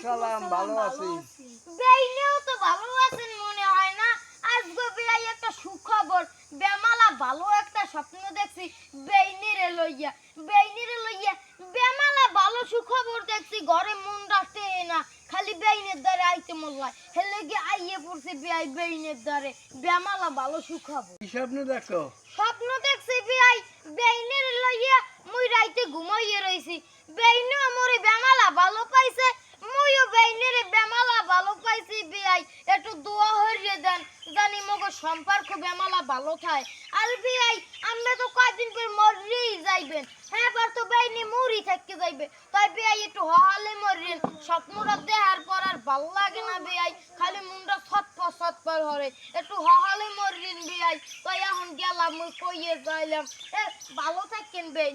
সালাম ভালো আছি। বেইনেও তো ভালো আছেন মনে হয় না। আজকে বেয়াই একটা সুখবর, বেমালা ভালো একটা স্বপ্ন দেখছি বেইনিরে লইয়া বেমালা ভালো সুখবর দেখছি। ঘরে মন রাখতে না, খালি বেইনের দ্বারে আইতে মল্লাই হেলে গিয়ে আইয়ে পড়ছে বেয়াই বেইনের দ্বারে। বেমালা ভালো সুখবর। কি স্বপ্ন দেখো? স্বপ্ন দেখছি বেয়াই বেইনের লইয়া মুই রাইতে ঘুমাইয়ে রইছি। বেইনও আমারে বেমালা ভালো পাইছে, মুইও বেইনের বেমালা ভালো পাইছি। বেয়াই একটু দোয়া হইরে দেন, জানি মগো সম্পর্ক বেমালা ভালো থাকে। আর বেয়াই আমরা তো কয়দিন পর মরেই যাইবেন, হ্যাঁ বার তো বেইনি মরি থাকতে যাইবে। তাই বেয়াই একটু হহালে মরেন, স্বপ্নটা দেখার পর আর ভাল লাগে না বেয়াই, খালি মুন্ডা ছটপট হরে। একটু হহালে মরেন বেয়াই। তাই এখন গেলাম মুই কইয়ে যাইলাম, ভালো থাকেন বেই।